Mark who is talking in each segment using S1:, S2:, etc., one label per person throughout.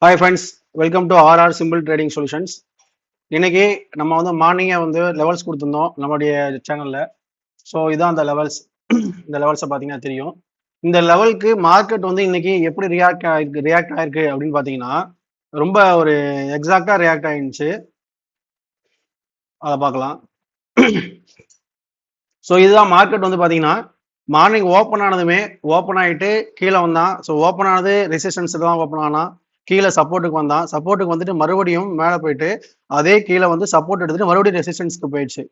S1: Hi friends, welcome to R R simple trading solutions. இன்னைக்கு நம்ம வந்து மார்னிங்கே வந்து லெவல்ஸ் கொடுத்துருந்தோம் நம்மளுடைய சேனல்ல. ஸோ இதான் அந்த லெவல்ஸ். இந்த லெவல்ஸை பார்த்தீங்கன்னா தெரியும். இந்த லெவலுக்கு மார்க்கெட் வந்து இன்னைக்கு எப்படி ரியாக்ட் ஆயிருக்கு அப்படின்னு பார்த்தீங்கன்னா ரொம்ப ஒரு எக்ஸாக்டா ரியாக்ட் ஆயிருந்துச்சு. அதை பார்க்கலாம். ஸோ இதுதான் மார்க்கெட் வந்து பார்த்தீங்கன்னா மார்னிங் ஓப்பன் ஆனதுமே ஓப்பன் ஆகிட்டு கீழே வந்தான். ஸோ ஓப்பன் ஆனது ரெசிஸ்டன்ஸ் தான் ஓப்பன் ஆனா, கீழே சப்போர்ட்டுக்கு வந்தான். சப்போர்ட்டுக்கு வந்துட்டு மறுபடியும் மேலே போயிட்டு அதே கீழே வந்து சப்போர்ட் எடுத்துட்டு மறுபடியும் ரெசிஸ்டன்ஸ்க்கு போயிடுச்சு.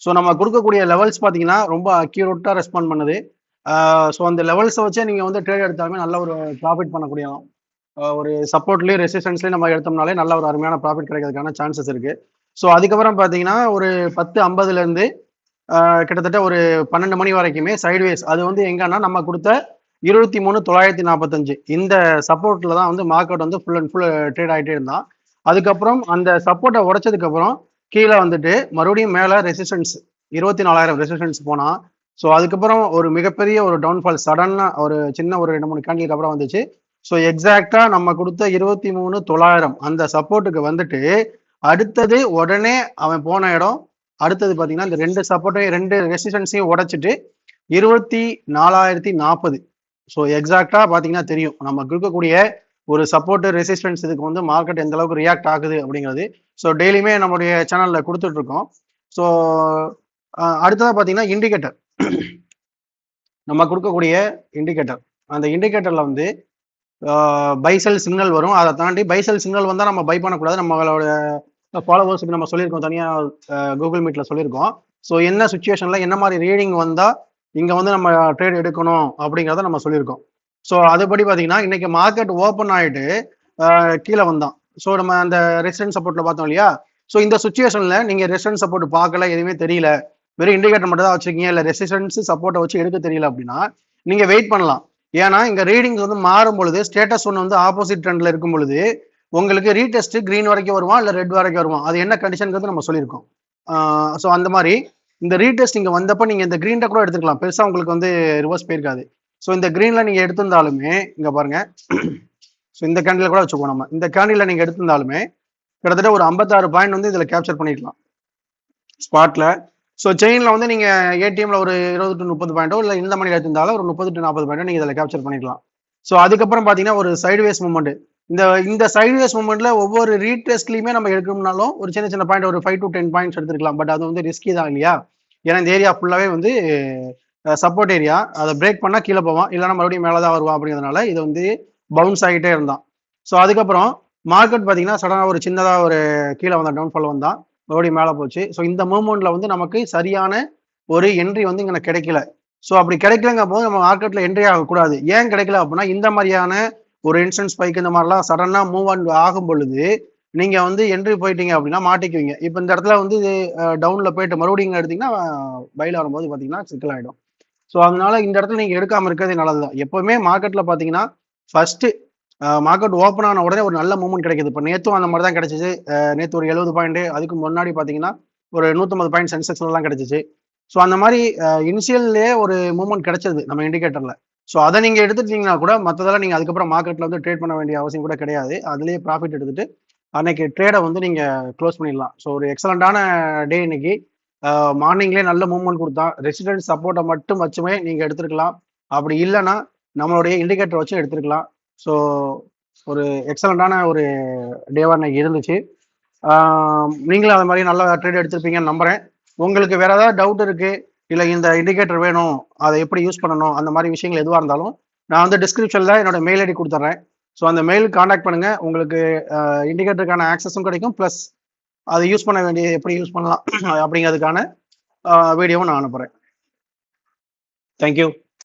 S1: ஸோ நம்ம கொடுக்கக்கூடிய லெவல்ஸ் பார்த்தீங்கன்னா ரொம்ப அக்யூரேட்டாக ரெஸ்பாண்ட் பண்ணுது. ஸோ அந்த லெவல்ஸை வச்சே நீங்கள் வந்து ட்ரேட் எடுத்தாலுமே நல்ல ஒரு ப்ராஃபிட் பண்ணக்கூடிய ஒரு சப்போர்ட்லேயும் ரெசிஸ்டன்ஸ்லேயும் நம்ம எடுத்தோம்னாலே நல்ல ஒரு அருமையான ப்ராஃபிட் கிடைக்கிறதுக்கான சான்சஸ் இருக்கு. ஸோ அதுக்கப்புறம் பார்த்தீங்கன்னா ஒரு 10:50லேருந்து கிட்டத்தட்ட ஒரு 12 மணி வரைக்குமே சைட்வேஸ். அது வந்து எங்கன்னா நம்ம கொடுத்த 23,945 இந்த சப்போர்ட்ல தான் வந்து மார்க்கெட் வந்து ஃபுல் அண்ட் ஃபுல் ட்ரேட் ஆகிட்டே இருந்தான். அதுக்கப்புறம் அந்த சப்போர்ட்டை உடைச்சதுக்கு அப்புறம் கீழே வந்துட்டு மறுபடியும் மேலே ரெசிஸ்டன்ஸ் 24,000 ரெசிஸ்டன்ஸ் போனா. ஸோ அதுக்கப்புறம் ஒரு மிகப்பெரிய ஒரு டவுன்ஃபால் சடனா ஒரு சின்ன ஒரு 2-3 கேண்டிலுக்கு அப்புறம் வந்துச்சு. ஸோ எக்ஸாக்டா நம்ம கொடுத்த 23,900 அந்த சப்போர்ட்டுக்கு வந்துட்டு அடுத்தது உடனே அவன் போன இடம் அடுத்தது பார்த்தீங்கன்னா இந்த ரெண்டு சப்போர்ட்டையும் ரெண்டு ரெசிஸ்டன்ஸையும் உடைச்சிட்டு 24,040. ஸோ எக்ஸாக்டா பார்த்தீங்கன்னா தெரியும் நம்ம இருக்கக்கூடிய ஒரு சப்போர்ட் ரெசிஸ்டன்ஸ் இதுக்கு வந்து மார்க்கெட் எந்த அளவுக்கு ரியாக்ட் ஆகுது அப்படிங்கிறது. ஸோ டெய்லியுமே நம்மளுடைய சேனல்ல கொடுத்துட்டு இருக்கோம். ஸோ அடுத்ததாக பார்த்தீங்கன்னா இண்டிகேட்டர். நம்ம கொடுக்கக்கூடிய இண்டிகேட்டர், அந்த இண்டிகேட்டர்ல வந்து பைசெல் சிக்னல் வரும். அதை தாண்டி பைசெல் சிக்னல் வந்தால் நம்ம பை பண்ணக்கூடாது. நம்மளோட ஃபாலோவர்ஸுக்கு நம்ம சொல்லியிருக்கோம், தனியாக கூகுள் மீட்டில் சொல்லியிருக்கோம். ஸோ என்ன சுச்சுவேஷனில் என்ன மாதிரி ரீடிங் வந்தால் இங்கே வந்து நம்ம ட்ரேட் எடுக்கணும் அப்படிங்கிறத நம்ம சொல்லியிருக்கோம். ஸோ அதுபடி பார்த்தீங்கன்னா இன்னைக்கு மார்க்கெட் ஓப்பன் ஆகிட்டு கீழே வந்தான். ஸோ நம்ம அந்த ரெசிஸ்டன்ஸ் சப்போர்ட்டில் பார்த்தோம் இல்லையா. ஸோ இந்த சுச்சுவேஷனில் நீங்கள் ரெசிஸ்டன்ஸ் சப்போர்ட் பார்க்கல, எதுவுமே தெரியல, வெறும் இண்டிகேட்டர் மட்டும் தான் வச்சிருக்கீங்க, இல்லை ரெசிஸ்டன்ஸ் சப்போர்ட்டை வச்சு எடுக்க தெரியல அப்படின்னா நீங்கள் வெயிட் பண்ணலாம். ஏன்னா இங்க ரீடிங்ஸ் வந்து மாறும் பொழுது ஸ்டேட்டஸ் ஒன்று வந்து ஆப்போசிட் ட்ரெண்ட்ல இருக்கும் பொழுது உங்களுக்கு ரீடெஸ்ட் கிரீன் வரைக்கும் வருவான், இல்லை ரெட் வரைக்கும் வருவான். அது என்ன கண்டிஷனுங்கிறது நம்ம சொல்லியிருக்கோம். ஸோ அந்த மாதிரி இந்த ரீடெஸ்ட் இங்கே வந்தப்போ நீங்கள் இந்த கிரீன்ட கூட எடுத்துக்கலாம், பெருசாக உங்களுக்கு வந்து ரிவர்ஸ் போயிருக்காது. ஸோ இந்த கிரீன்ல நீங்கள் எடுத்திருந்தாலுமே இங்கே பாருங்க. ஸோ இந்த கேண்டில் கூட வச்சுக்கோ, நம்ம இந்த கேண்டில் நீங்கள் எடுத்திருந்தாலுமே கிட்டத்தட்ட ஒரு 56 பாயிண்ட் வந்து இதில் கேப்சர் பண்ணிக்கலாம் ஸ்பாட்ல. ஸோ செயின்ல வந்து நீங்க ஏடிஎம்ல ஒரு 20 to 30 பாயிண்டோ இல்லை இந்த மணி எடுத்திருந்தாலும் ஒரு 30 to 40 பாயிண்டோ நீங்க இதில் கேப்சர் பண்ணிக்கலாம். ஸோ அதுக்கப்புறம் பார்த்தீங்கன்னா ஒரு சைட்வேஸ் மூவ்மெண்ட். இந்த சைட்வேஸ் மூவ்மெண்ட்ல ஒவ்வொரு ரீடெஸ்ட்லையுமே நம்ம எடுக்கணும்னாலும் ஒரு சின்ன சின்ன பாயிண்ட் ஒரு 5 to 10 பாயிண்ட்ஸ் எடுத்துக்கலாம். பட் அது வந்து ரிஸ்கி தான் இல்லையா. ஏன்னா இந்த ஏரியா ஃபுல்லாவே வந்து சப்போர்ட் ஏரியா, அதை பிரேக் பண்ணா கீழே போவான், இல்லைன்னா மறுபடியும் மேலே தான் வருவான். அப்படிங்கிறதுனால இது வந்து பவுன்ஸ் ஆகிட்டே இருந்தான். ஸோ அதுக்கப்புறம் மார்க்கெட் பார்த்தீங்கன்னா சடனாக ஒரு சின்னதாக ஒரு கீழே வந்தான், டவுன்ஃபால் வந்தான், மறுபடியும் மேலே போச்சு. ஸோ இந்த மூவ்மெண்ட்ல வந்து நமக்கு சரியான ஒரு என்ட்ரி வந்து இங்கே கிடைக்கல. ஸோ அப்படி கிடைக்கலங்க போது நம்ம மார்க்கெட்ல என்ட்ரி ஆகக்கூடாது. ஏன் கிடைக்கல அப்படின்னா இந்த மாதிரியான ஒரு இன்ஸ்டன்ட் ஸ்பைக் இந்த மாதிரிலாம் சடனா மூவ் ஆகும் பொழுது நீங்க வந்து என்ட்ரி போயிட்டீங்க அப்படின்னா மாட்டிக்குவீங்க. இப்போ இந்த இடத்துல வந்து டவுன்ல போயிட்டு மறுபடியும் எடுத்தீங்கன்னா பைல வரும்போது பார்த்தீங்கன்னா சிக்கலாயிடும். ஸோ அதனால இந்த இடத்துல நீங்க எடுக்காம இருக்கிறதே நல்லதுதான். எப்பவுமே மார்க்கெட்ல பார்த்தீங்கன்னா ஃபர்ஸ்ட் மார்க்கெட் ஓப்பன் ஆன உடனே ஒரு நல்ல மூவ்மெண்ட் கிடைக்குது. இப்போ நேற்றும் அந்த மாதிரி தான் கிடைச்சிச்சு. நேற்று ஒரு 70 பாயிண்ட், அதுக்கு முன்னாடி பார்த்தீங்கன்னா ஒரு 150 பாயிண்ட் சென்செக்ஸ்லாம் கிடைச்சிச்சு. ஸோ அந்த மாதிரி இனிஷியல்லே ஒரு மூவ்மெண்ட் கிடைச்சது நம்ம இண்டிகேட்டர்ல. ஸோ அதை நீங்க எடுத்துட்டீங்கன்னா கூட மற்றதெல்லாம் நீங்க அதுக்கப்புறம் மார்க்கெட்ல வந்து ட்ரேட் பண்ண வேண்டிய அவசியம் கூட கிடையாது. அதுலேயே ப்ராஃபிட் எடுத்துட்டு அன்னைக்கு ட்ரேடை வந்து நீங்க க்ளோஸ் பண்ணிடலாம். ஸோ ஒரு எக்ஸலண்டான டே இன்னைக்கு. மார்னிங்லேயே நல்ல மூவ்மெண்ட் கொடுத்தான். ரெசிடென்ட் சப்போர்ட்டை மட்டும் வச்சுமே நீங்க எடுத்துருக்கலாம். அப்படி இல்லைன்னா நம்மளுடைய இண்டிகேட்டர் வச்சு எடுத்துருக்கலாம். ஸோ ஒரு எக்ஸலண்டான ஒரு டேவா இன்னைக்கு இருந்துச்சு. நீங்களும் அது மாதிரி நல்ல ட்ரேட் எடுத்திருப்பீங்கன்னு நம்புறேன். உங்களுக்கு வேற ஏதாவது டவுட் இருக்கு, இல்லை இந்த இண்டிகேட்டர் வேணும், அதை எப்படி யூஸ் பண்ணணும், அந்த மாதிரி விஷயங்கள் எதுவாக இருந்தாலும் நான் வந்து டிஸ்கிரிப்ஷனில் என்னோட மெயில் ஐடி கொடுத்துட்றேன். ஸோ அந்த மெயிலுக்கு காண்டாக்ட் பண்ணுங்க. உங்களுக்கு இண்டிகேட்டருக்கான ஆக்சஸும் கிடைக்கும், ப்ளஸ் அதை யூஸ் பண்ண வேண்டிய எப்படி யூஸ் பண்ணலாம் அப்படிங்கிறதுக்கான வீடியோவும் நான் அனுப்புகிறேன். தேங்க்யூ.